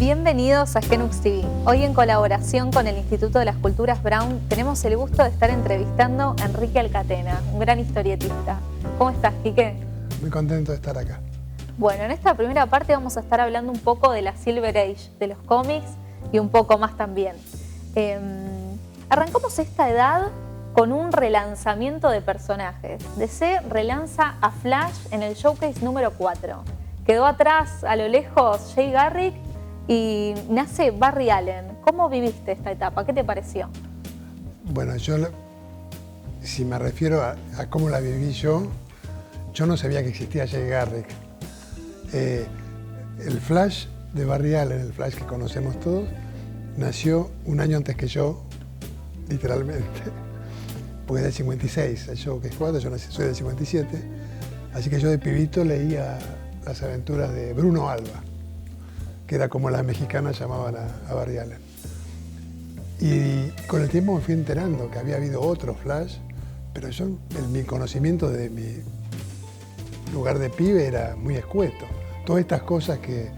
Bienvenidos a Genux TV. Hoy, en colaboración con el Instituto de las Culturas Brown, tenemos el gusto de estar entrevistando a Enrique Alcatena, un gran historietista. ¿Cómo estás, Quique? Muy contento de estar acá. Bueno, en esta primera parte vamos a estar hablando un poco de la Silver Age, de los cómics y un poco más también. Arrancamos esta edad con un relanzamiento de personajes. DC relanza a Flash en el Showcase número 4. Quedó atrás, a lo lejos, Jay Garrick y nace Barry Allen. ¿Cómo viviste esta etapa? ¿Qué te pareció? Bueno, si me refiero a cómo la viví yo no sabía que existía Jay Garrick. El Flash de Barry Allen, el Flash que conocemos todos, nació un año antes que yo, literalmente, porque es del 56, el Showcase 4, yo soy del 57, así que yo de pibito leía las aventuras de Bruno Alba, que era como las mexicanas llamaban a Barry Allen. Y con el tiempo me fui enterando que había habido otro Flash, pero yo, mi conocimiento de mi lugar de pibe era muy escueto. Todas estas cosas que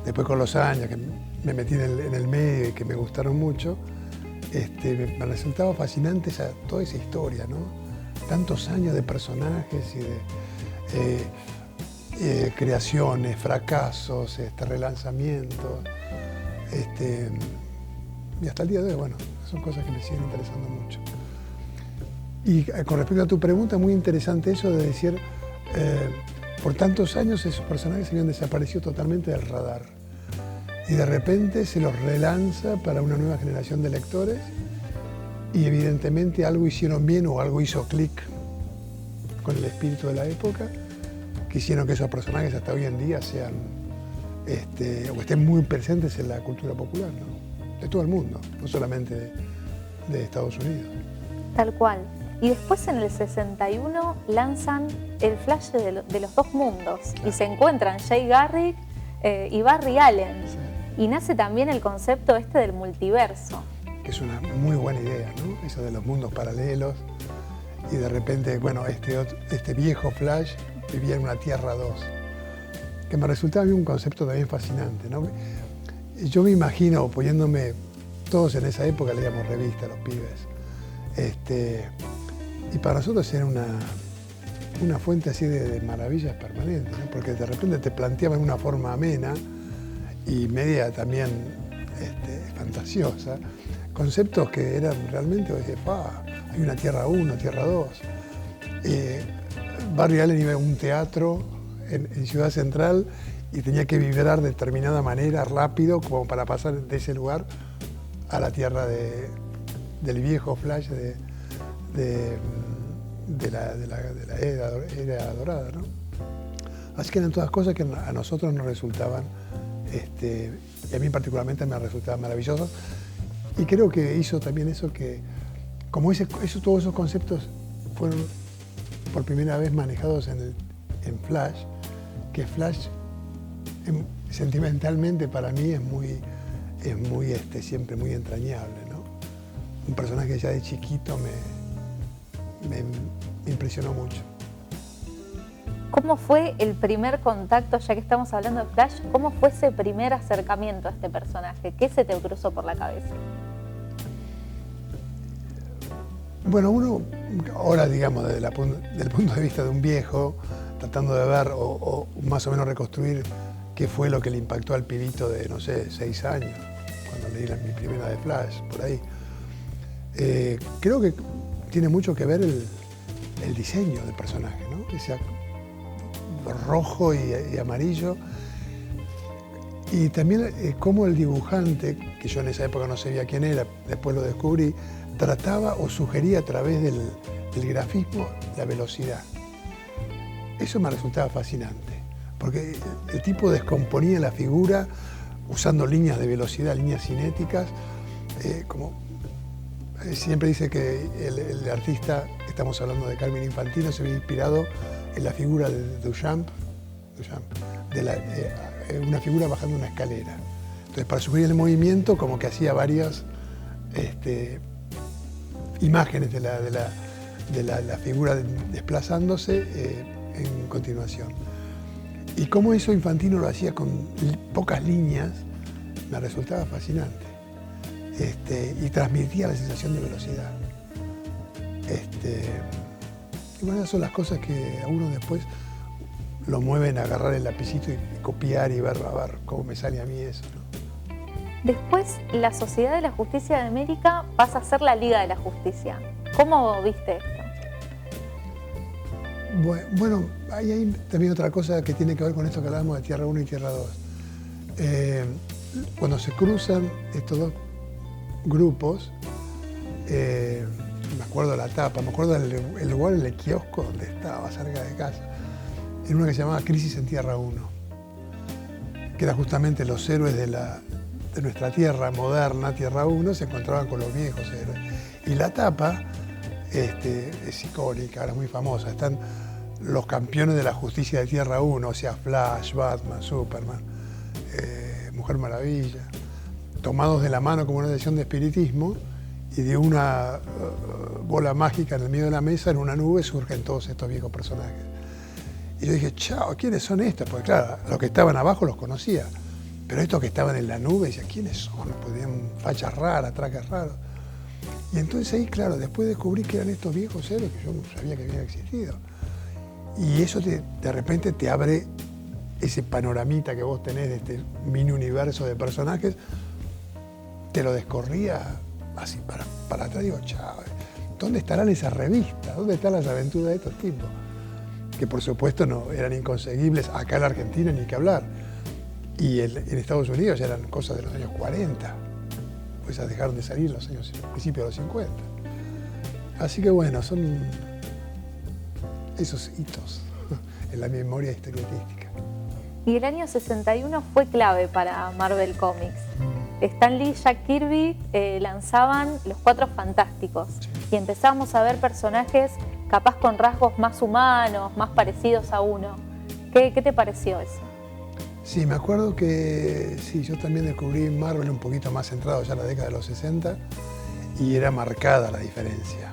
después con los años que me metí en el medio y que me gustaron mucho, me resultaba fascinante toda esa historia, ¿no? Tantos años de personajes y de creaciones, fracasos, relanzamientos, y hasta el día de hoy, bueno, son cosas que me siguen interesando mucho. Y con respecto a tu pregunta, muy interesante eso de decir, por tantos años esos personajes habían desaparecido totalmente del radar y de repente se los relanza para una nueva generación de lectores y evidentemente algo hicieron bien o algo hizo clic con el espíritu de la época, que hicieron que esos personajes hasta hoy en día sean, o estén muy presentes en la cultura popular, ¿no? De todo el mundo, no solamente de Estados Unidos. Tal cual. Y después en el 61 lanzan el Flash de los dos mundos, claro. Y se encuentran Jay Garrick y Barry Allen. Sí. Y nace también el concepto del multiverso. Que es una muy buena idea, ¿no? Eso de los mundos paralelos. Y de repente, bueno, este viejo Flash vivía en una Tierra 2, que me resultaba a mí un concepto también fascinante, ¿no? Yo me imagino, poniéndome, todos en esa época leíamos revistas, los pibes, y para nosotros era una fuente así de maravillas permanentes, ¿no? Porque de repente te planteaban una forma amena y media también fantasiosa, conceptos que eran realmente, hay una Tierra 1, Tierra 2. Barry Allen iba a un teatro en Ciudad Central y tenía que vibrar de determinada manera, rápido, como para pasar de ese lugar a la Tierra del viejo Flash de la era dorada, ¿no? Así que eran todas cosas que a nosotros nos resultaban, y a mí particularmente me resultaban maravillosas. Y creo que hizo también eso que, como todos esos conceptos fueron por primera vez manejados en Flash, que Flash sentimentalmente para mí es muy siempre muy entrañable, ¿no? Un personaje que ya de chiquito me impresionó mucho. ¿Cómo fue el primer contacto, ya que estamos hablando de Flash, cómo fue ese primer acercamiento a este personaje? ¿Qué se te cruzó por la cabeza? Bueno, uno ahora, digamos, del punto de vista de un viejo, tratando de ver o más o menos reconstruir qué fue lo que le impactó al pibito de, no sé, 6 años, cuando leí mi primera de Flash, por ahí. Creo que tiene mucho que ver el diseño del personaje, ¿no? Ese rojo y amarillo. Y también cómo el dibujante, que yo en esa época no sabía quién era, después lo descubrí, trataba o sugería a través del grafismo la velocidad. Eso me resultaba fascinante, porque el tipo descomponía la figura usando líneas de velocidad, líneas cinéticas, como siempre dice que el artista, estamos hablando de Carmine Infantino, se había inspirado en la figura de Duchamp, una figura bajando una escalera. Entonces, para sugerir el movimiento, como que hacía varias imágenes de la figura desplazándose en continuación. Y cómo eso Infantino lo hacía con pocas líneas, me resultaba fascinante. Y transmitía la sensación de velocidad. Y bueno, esas son las cosas que a uno después lo mueven a agarrar el lapicito y copiar y ver, a ver cómo me sale a mí eso, ¿no? Después, la Sociedad de la Justicia de América pasa a ser la Liga de la Justicia. ¿Cómo viste esto? Bueno, hay también otra cosa que tiene que ver con esto que hablábamos de Tierra 1 y Tierra 2. Cuando se cruzan estos dos grupos, me acuerdo de la tapa, me acuerdo del lugar, el kiosco donde estaba, cerca de casa, en una que se llamaba Crisis en Tierra 1, que era justamente los héroes de nuestra Tierra moderna, Tierra 1, se encontraban con los viejos héroes. Y la tapa es icónica, ahora es muy famosa, están los campeones de la justicia de Tierra 1, o sea, Flash, Batman, Superman, Mujer Maravilla, tomados de la mano como una sesión de espiritismo, y de una bola mágica en el medio de la mesa, en una nube, surgen todos estos viejos personajes. Y yo dije, chao, ¿quiénes son estos? Porque claro, los que estaban abajo los conocía, pero estos que estaban en la nube, decía, ¿quiénes son? Pues tenían fachas raras, trajes raros. Y entonces ahí, claro, después descubrí que eran estos viejos héroes que yo no sabía que habían existido. Y eso de repente te abre ese panoramita que vos tenés de este mini universo de personajes, te lo descorría así para atrás. Digo, chao, ¿dónde estarán esas revistas? ¿Dónde están las aventuras de estos tipos? Que por supuesto no eran inconseguibles acá en la Argentina, ni que hablar. Y en Estados Unidos ya eran cosas de los años 40. Pues ya dejaron de salir los años, principios de los 50. Así que bueno, son esos hitos en la memoria historietística. Y el año 61 fue clave para Marvel Comics. Stan Lee y Jack Kirby lanzaban Los Cuatro Fantásticos, sí, y empezamos a ver personajes capaz con rasgos más humanos, más parecidos a uno. ¿Qué te pareció eso? Sí, me acuerdo que sí, yo también descubrí Marvel un poquito más centrado ya en la década de los 60 y era marcada la diferencia.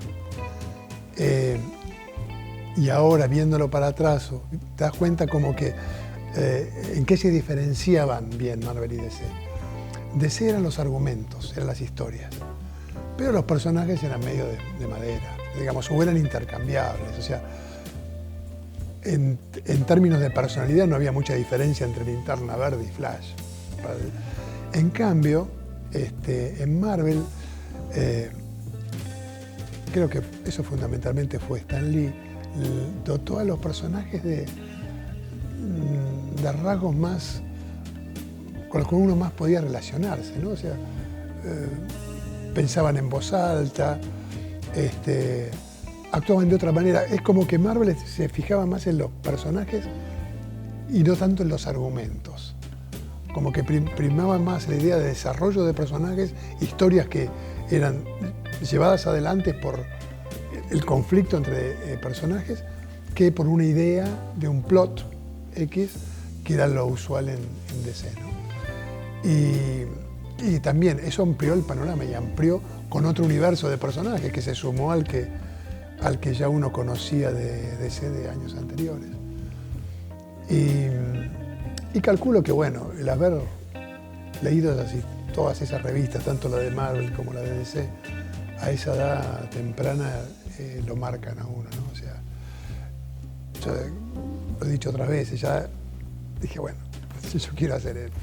Y ahora, viéndolo para atrás, te das cuenta como que en qué se diferenciaban bien Marvel y DC. DC eran los argumentos, eran las historias, pero los personajes eran medio de madera, digamos, o eran intercambiables, o sea, en términos de personalidad no había mucha diferencia entre Linterna Verde y Flash. En cambio, en Marvel, creo que eso fundamentalmente fue Stan Lee, dotó a los personajes de rasgos más con los que uno más podía relacionarse, ¿no? O sea, pensaban en voz alta, actuaban de otra manera. Es como que Marvel se fijaba más en los personajes y no tanto en los argumentos. Como que primaba más la idea de desarrollo de personajes, historias que eran llevadas adelante por el conflicto entre personajes, que por una idea de un plot X, que era lo usual en DC, ¿no? Y también eso amplió el panorama y amplió con otro universo de personajes que se sumó al que ya uno conocía de DC de años anteriores. Y calculo que, bueno, el haber leído todas esas revistas, tanto la de Marvel como la de DC, a esa edad temprana lo marcan a uno, ¿no? O sea, yo lo he dicho otras veces, ya dije, bueno, yo quiero hacer esto.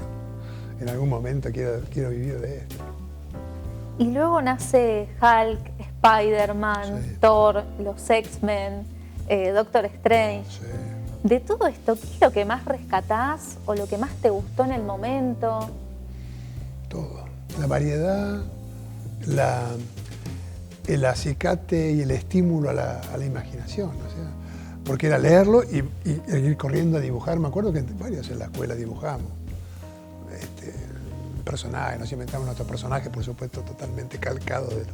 En algún momento quiero vivir de esto. Y luego nace Hulk, Spider-Man, sí, Thor, los X-Men, Doctor Strange. Sí. De todo esto, ¿qué es lo que más rescatás o lo que más te gustó en el momento? Todo. La variedad, el acicate y el estímulo a la imaginación. O sea, porque era leerlo y ir corriendo a dibujar. Me acuerdo que varios en la escuela dibujamos. Personajes, nos inventamos nuestro personaje, por supuesto, totalmente calcado de lo.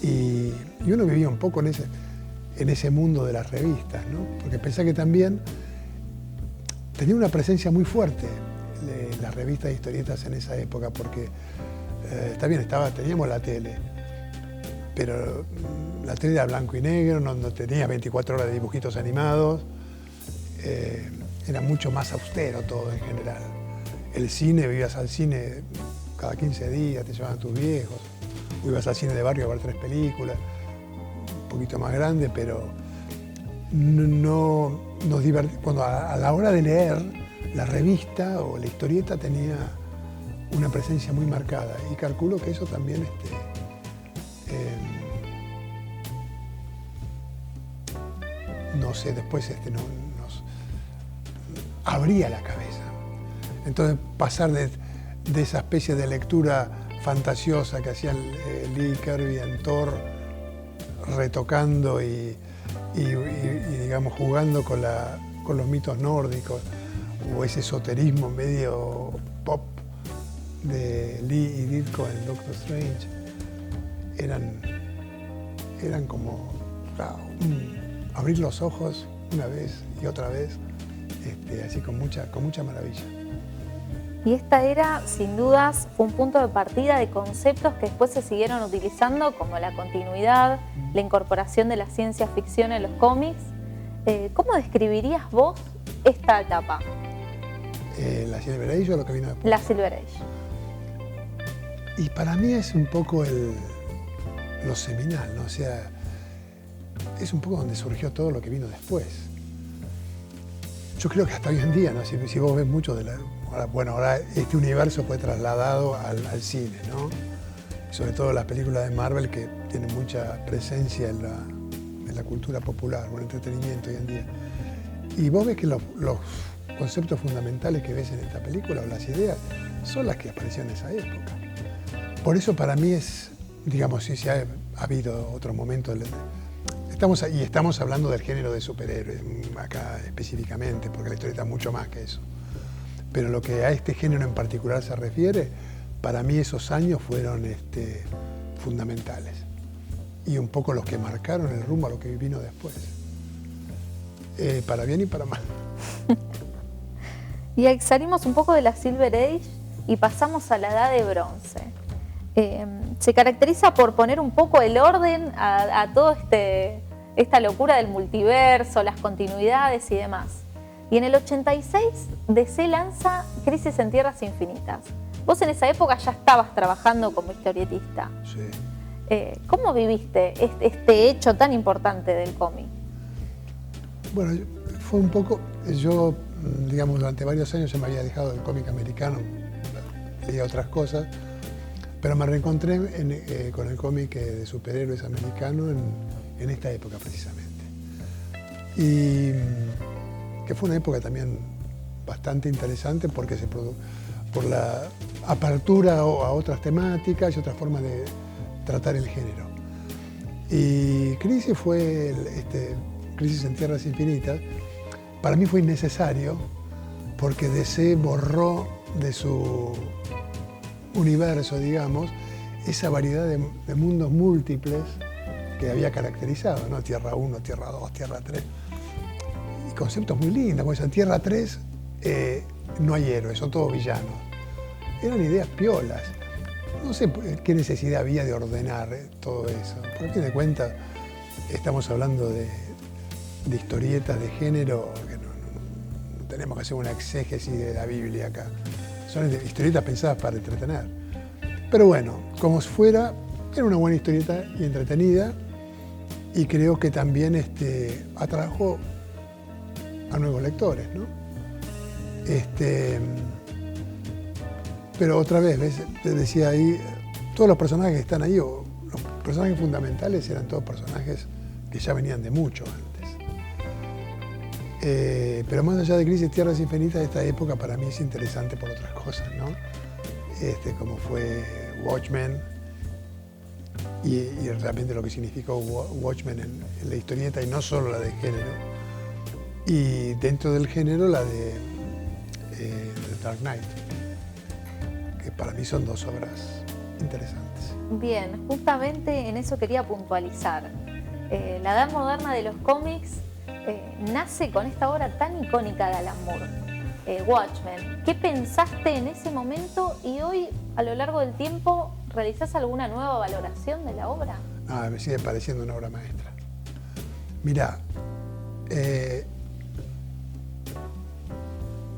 Y uno vivía un poco en ese mundo de las revistas, ¿no? Porque pensé que también tenía una presencia muy fuerte las revistas de historietas en esa época, porque también teníamos la tele, pero la tele era blanco y negro, no tenía 24 horas de dibujitos animados, era mucho más austero todo en general. el cine, ibas al cine cada 15 días, te llevaban tus viejos, o ibas al cine de barrio a ver 3 películas, un poquito más grande, pero no nos divertimos. Cuando a la hora de leer, la revista o la historieta tenía una presencia muy marcada, y calculo que eso también no sé, después nos abría la cabeza. Entonces pasar de esa especie de lectura fantasiosa que hacían Lee Kirby en Thor, retocando y digamos jugando con los mitos nórdicos, o ese esoterismo medio pop de Lee y Ditko en Doctor Strange, eran como abrir los ojos una vez y otra vez, así con mucha maravilla. Y esta era, sin dudas, fue un punto de partida de conceptos que después se siguieron utilizando, como la continuidad, la incorporación de la ciencia ficción en los cómics. ¿Cómo describirías vos esta etapa? ¿La Silver Age o lo que vino después? La Silver Age. Y para mí es un poco lo seminal, ¿no? O sea, es un poco donde surgió todo lo que vino después. Yo creo que hasta hoy en día, ¿no? Si vos ves mucho de ahora este universo fue trasladado al cine, ¿no? Sobre todo las películas de Marvel, que tienen mucha presencia en la cultura popular o el entretenimiento hoy en día. Y vos ves que los conceptos fundamentales que ves en esta película, o las ideas, son las que aparecieron en esa época. Por eso para mí es, digamos, si ha habido otro momento. Estamos hablando del género de superhéroes, acá específicamente, porque la historieta es mucho más que eso. Pero lo que a este género en particular se refiere, para mí esos años fueron fundamentales. Y un poco los que marcaron el rumbo a lo que vino después. Para bien y para mal. Y salimos un poco de la Silver Age y pasamos a la Edad de Bronce. Se caracteriza por poner un poco el orden a todo esta locura del multiverso, las continuidades y demás. Y en el 86 DC lanza Crisis en Tierras Infinitas. Vos en esa época ya estabas trabajando como historietista. Sí. ¿Cómo viviste este hecho tan importante del cómic? Bueno, fue un poco, yo, digamos, durante varios años se me había dejado el cómic americano, leía otras cosas, pero me reencontré con el cómic de superhéroes americano en esta época precisamente. Y que fue una época también bastante interesante porque por la apertura a otras temáticas y otras formas de tratar el género. Y Crisis fue Crisis en Tierras Infinitas. Para mí fue innecesario porque DC borró de su universo, digamos, esa variedad de mundos múltiples que había caracterizado, ¿no? Tierra 1, Tierra 2, Tierra 3. Y conceptos muy lindos, como en Tierra 3 no hay héroes, son todos villanos. Eran ideas piolas. No sé qué necesidad había de ordenar todo eso. Por fin de cuentas, estamos hablando de historietas de género, que no tenemos que hacer una exégesis de la Biblia acá. Son historietas pensadas para entretener. Pero bueno, como fuera, era una buena historieta y entretenida, y creo que también atrajo a nuevos lectores, ¿no? Pero otra vez, ¿ves? Te decía ahí, todos los personajes que están ahí, o los personajes fundamentales, eran todos personajes que ya venían de mucho antes. Pero más allá de Crisis Tierras Infinitas, esta época para mí es interesante por otras cosas, ¿no? Como fue Watchmen, y realmente lo que significó Watchmen en la historieta, y no solo la de género. Y dentro del género la de The Dark Knight, que para mí son dos obras interesantes. Bien, justamente en eso quería puntualizar. La edad moderna de los cómics nace con esta obra tan icónica de Alan Moore, Watchmen. ¿Qué pensaste en ese momento y hoy, a lo largo del tiempo, realizás alguna nueva valoración de la obra? No, me sigue pareciendo una obra maestra. Mirá,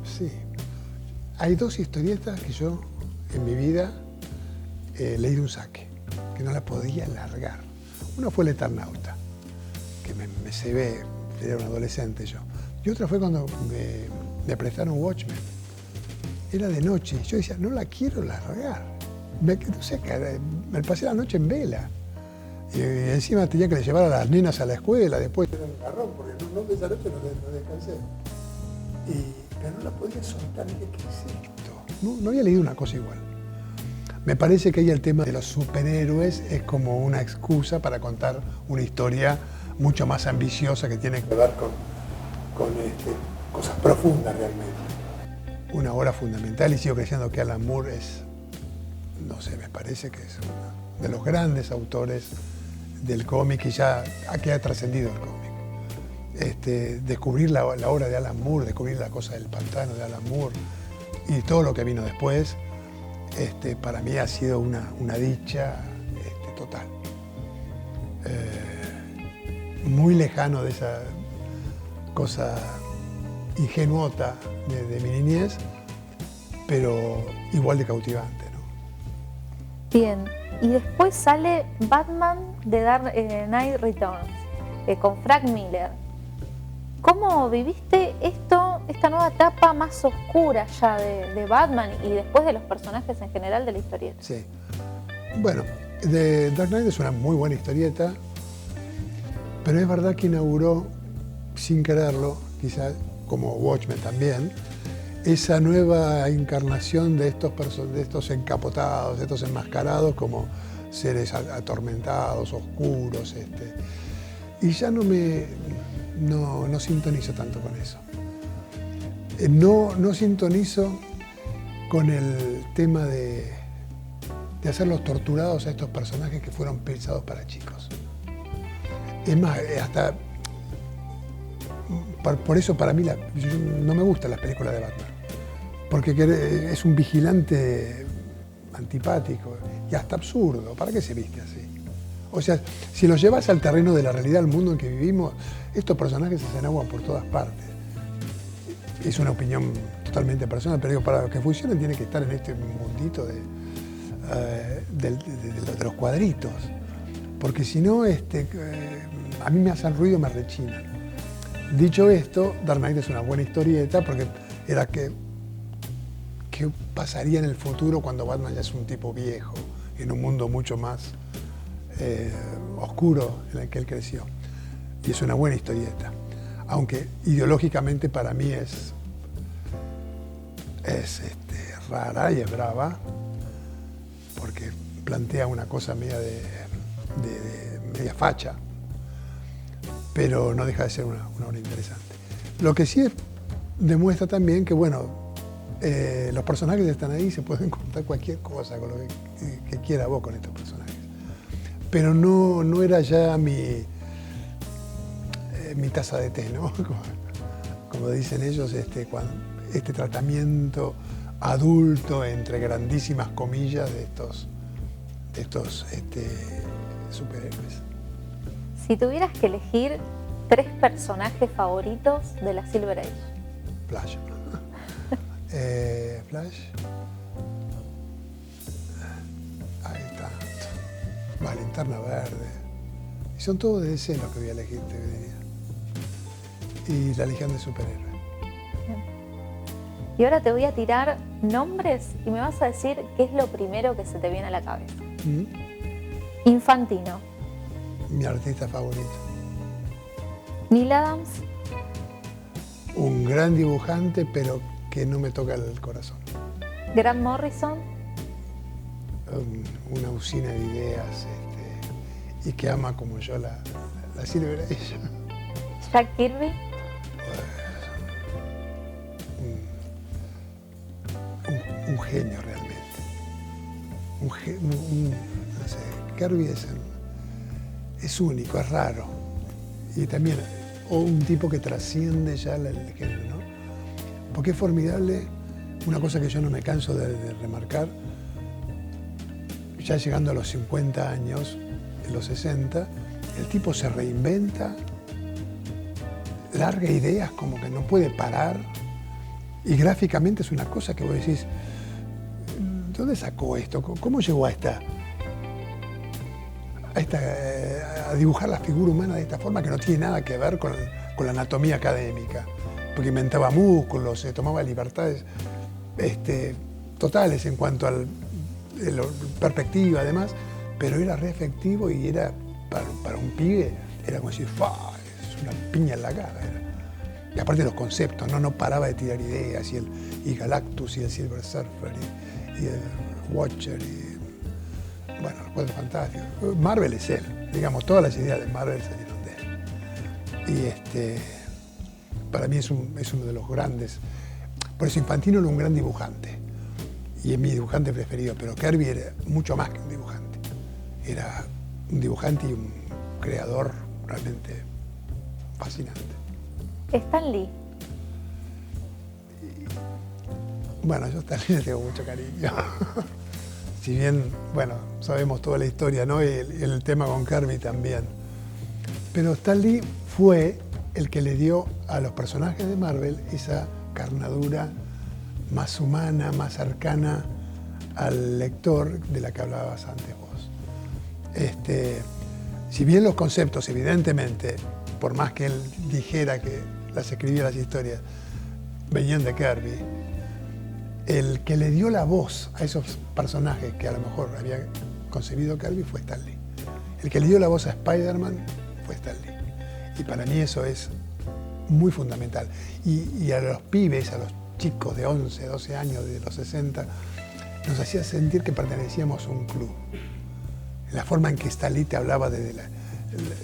sí, hay dos historietas que yo en mi vida leí de un saque, que no la podía largar. Una fue El Eternauta, que me cebé, era un adolescente yo. Y otra fue cuando me prestaron Watchmen. Era de noche. Yo decía, no la quiero largar. No sé, me pasé la noche en vela. Y encima tenía que llevar a las nenas a la escuela. Después era un garrón, porque esa noche no descansé. Pero no la podía soltar. Dije, ¿qué es esto? No había leído una cosa igual. Me parece que ahí el tema de los superhéroes es como una excusa para contar una historia mucho más ambiciosa que tiene que ver con cosas profundas realmente. Una obra fundamental, y sigo creyendo que Alan Moore es, no sé, me parece que es uno de los grandes autores del cómic y ya que ha trascendido el cómic. Descubrir la obra de Alan Moore, descubrir La cosa del pantano de Alan Moore y todo lo que vino después, para mí ha sido una dicha total. Muy lejano de esa cosa ingenuota de mi niñez, pero igual de cautivante, ¿no? Bien, y después sale Batman The Dark Knight Returns, con Frank Miller. ¿Cómo viviste esta nueva etapa más oscura ya de Batman y después de los personajes en general de la historieta? Sí. Bueno, The Dark Knight es una muy buena historieta, pero es verdad que inauguró, sin quererlo, quizás como Watchmen también, esa nueva encarnación de estos encapotados, de estos enmascarados como seres atormentados, oscuros, y ya no sintonizo tanto con eso. No sintonizo con el tema de hacerlos torturados a estos personajes que fueron pensados para chicos. Es más, hasta por eso para mí no me gustan las películas de Batman, porque es un vigilante antipático y hasta absurdo. ¿Para qué se viste así? O sea, si los llevas al terreno de la realidad, al mundo en que vivimos, estos personajes se enaguan por todas partes. Es una opinión totalmente personal, pero digo, para que funcionen tiene que estar en este mundito de los cuadritos, porque si no, a mí me hacen ruido, me rechinan. Dicho esto, Dark Knight es una buena historieta porque era qué pasaría en el futuro cuando Batman ya es un tipo viejo, en un mundo mucho más oscuro en el que él creció. Y es una buena historieta, aunque ideológicamente para mí es rara y es brava, porque plantea una cosa media media facha, pero no deja de ser una obra interesante. Lo que sí demuestra también que, bueno, los personajes están ahí, se pueden contar cualquier cosa con lo que quiera vos con estos personajes. Pero no era ya mi taza de té, ¿no? Como dicen ellos, este tratamiento adulto, entre grandísimas comillas, de estos superhéroes. Si tuvieras que elegir 3 personajes favoritos de la Silver Age. Flash. Flash. Hay tanto. Va, Linterna Verde. Y son todos de DC los que voy a elegir, te diría. Y la Legión de Superhéroes. Bien. Y ahora te voy a tirar nombres y me vas a decir qué es lo primero que se te viene a la cabeza. Infantino. Mi artista favorito. Neil Adams. Un gran dibujante, pero que no me toca el corazón. Grant Morrison. Una usina de ideas y que ama como yo la Silver Age. Jack Kirby. Un genio realmente. No sé, Kirby es único, es raro. Y también un tipo que trasciende ya el género, ¿no? Porque es formidable, una cosa que yo no me canso de remarcar, ya llegando a los 50 años, en los 60, el tipo se reinventa, larga ideas como que no puede parar Y gráficamente es una cosa que vos decís, ¿dónde sacó esto? ¿Cómo llegó a dibujar la figura humana de esta forma que no tiene nada que ver con la anatomía académica? Porque inventaba músculos, se tomaba libertades totales en cuanto a la perspectiva además, pero era re efectivo y era, para un pibe, era como decir, ¡fa! Es una piña en la cara. Y aparte los conceptos, no paraba de tirar ideas, y Galactus, y el Silver Surfer, y el Watcher, y bueno, los Cuatro Fantásticos. Marvel es él, digamos, todas las ideas de Marvel salieron de él. Y para mí es uno de los grandes. Por eso Infantino era un gran dibujante, y es mi dibujante preferido, pero Kirby era mucho más que un dibujante. Era un dibujante y un creador realmente fascinante. Stan Lee. Bueno, yo a Stan Lee le tengo mucho cariño. Si bien, bueno, sabemos toda la historia, ¿no? Y el tema con Kirby también. Pero Stan Lee fue el que le dio a los personajes de Marvel esa carnadura más humana, más cercana al lector de la que hablabas antes vos. Si bien los conceptos, evidentemente, por más que él dijera que las escribía las historias, venían de Kirby, el que le dio la voz a esos personajes que a lo mejor había concebido Kirby fue Stan Lee. El que le dio la voz a Spider-Man fue Stan Lee. Y para mí eso es muy fundamental. Y a los pibes, a los chicos de 11, 12 años, de los 60, nos hacía sentir que pertenecíamos a un club. La forma en que Stan Lee te hablaba desde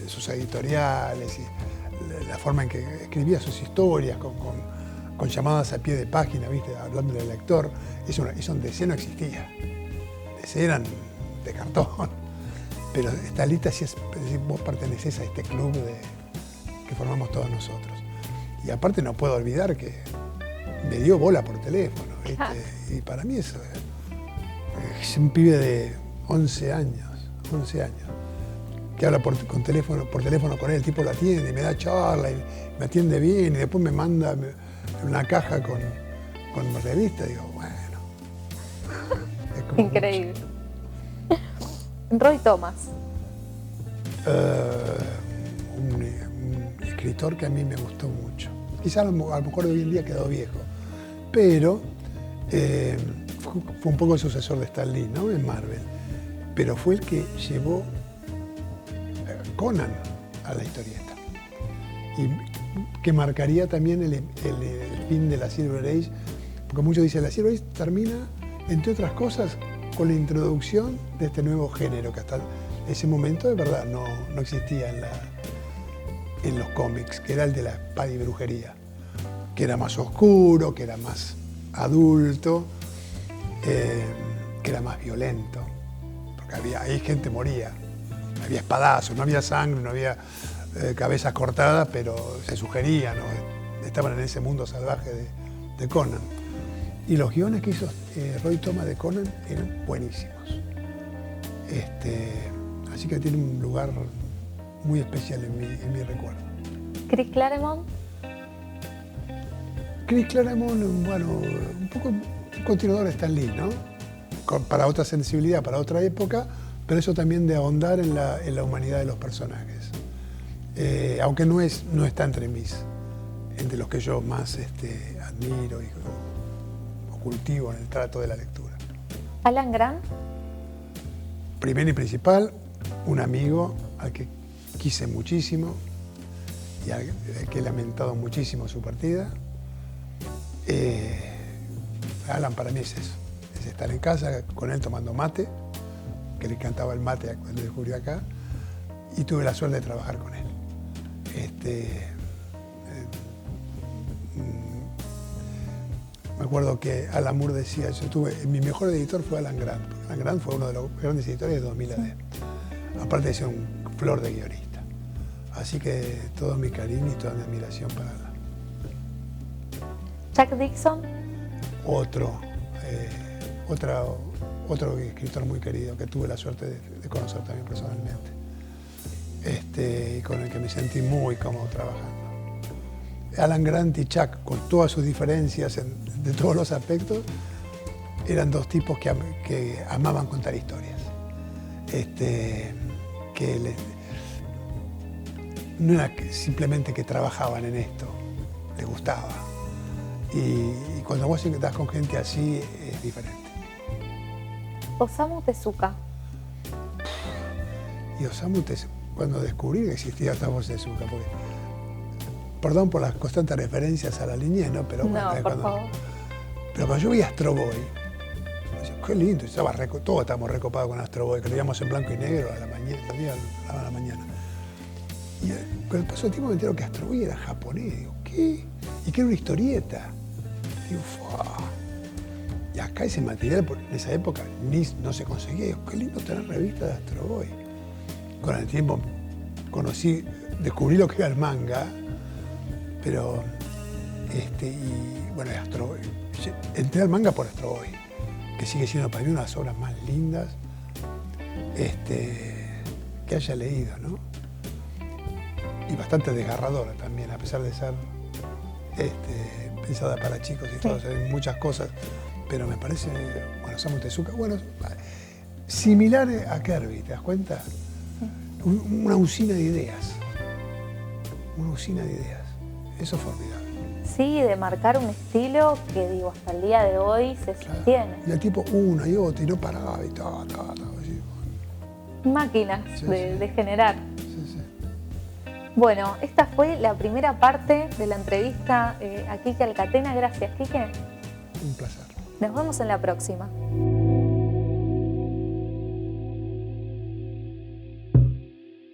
sus editoriales, y la forma en que escribía sus historias, con llamadas a pie de página, ¿viste? Hablando del lector, eso en DC no existía. DC eran de cartón. Pero Stan Lee te hacía decir, vos pertenecés a este club que formamos todos nosotros. Y aparte no puedo olvidar que me dio bola por teléfono, ¿viste? Y para mí eso es un pibe de 11 años, que habla por teléfono con él, el tipo lo atiende, y me da charla, y me atiende bien, y después me manda una caja con revistas, digo, bueno. Es como increíble. Roy Thomas. Un escritor que a mí me gustó mucho. Quizás a lo mejor hoy en día quedó viejo, pero fue un poco el sucesor de Stan Lee, ¿no? En Marvel. Pero fue el que llevó Conan a la historieta. Y que marcaría también el fin de la Silver Age, porque muchos dicen la Silver Age termina, entre otras cosas, con la introducción de este nuevo género que hasta ese momento de verdad no existía en los cómics, que era el de la espada y brujería, que era más oscuro, que era más adulto, que era más violento, porque ahí gente moría, había espadazos, no había sangre, no había cabezas cortadas, pero se sugería, ¿no? Estaban en ese mundo salvaje de Conan. Y los guiones que hizo Roy Thomas de Conan eran buenísimos. Así que tiene un lugar muy especial en mi recuerdo. Chris Claremont. Chris Claremont, bueno, un poco un continuador de Stan Lee, ¿no? Para otra sensibilidad, para otra época, pero eso también de ahondar en la humanidad de los personajes. Aunque no está entre los que yo más admiro o cultivo en el trato de la lectura. Alan Grant. Primero y principal, un amigo al que quise muchísimo y al que he lamentado muchísimo su partida. Alan para mí es eso, es estar en casa con él tomando mate, que le encantaba el mate cuando descubrió acá, y tuve la suerte de trabajar con él. Me acuerdo que Alan Moore decía, mi mejor editor fue Alan Grant. Alan Grant fue uno de los grandes editores de 2000 AD. Aparte de ser un flor de guionista. Así que todo mi cariño y toda mi admiración para Alan. Chuck Dixon. Otro escritor muy querido que tuve la suerte de conocer también personalmente. Y con el que me sentí muy cómodo trabajando. Alan Grant y Chuck, con todas sus diferencias de todos los aspectos, eran dos tipos que amaban contar historias. No era simplemente que trabajaban en esto, les gustaba. Y cuando vos estás con gente así, es diferente. Osamu Tezuka. Y Osamu Tezuka, cuando descubrí que existía Osamu Tezuka, porque, perdón por las constantes referencias a la niñez, ¿no? Pero, No, por favor. Pero cuando yo vi Astro Boy, decía, qué lindo, todos estábamos recopados con Astro Boy, que lo veíamos en blanco y negro a la mañana. Y con el paso del tiempo me entero que Astro Boy era japonés. Digo, ¿qué? Y que era una historieta. Digo, ¡fua! Y acá ese material, en esa época, no se conseguía. Digo, qué lindo tener revistas de Astro Boy. Con el tiempo descubrí lo que era el manga, pero, y bueno, Astro Boy. Entré al manga por Astro Boy, que sigue siendo para mí una de las obras más lindas que haya leído, ¿no? Y bastante desgarradora también, a pesar de ser pensada para chicos y todo, hay muchas cosas, pero me parece, bueno, Osamu Tezuka, bueno, similar a Kirby, ¿te das cuenta? Una usina de ideas, eso es formidable. Sí, de marcar un estilo que, digo, hasta el día de hoy se sostiene. Y el tipo una y otra, y no paraba, y tal. Máquinas de generar. Sí. Bueno, esta fue la primera parte de la entrevista a Quique Alcatena. Gracias, Quique. Un placer. Nos vemos en la próxima.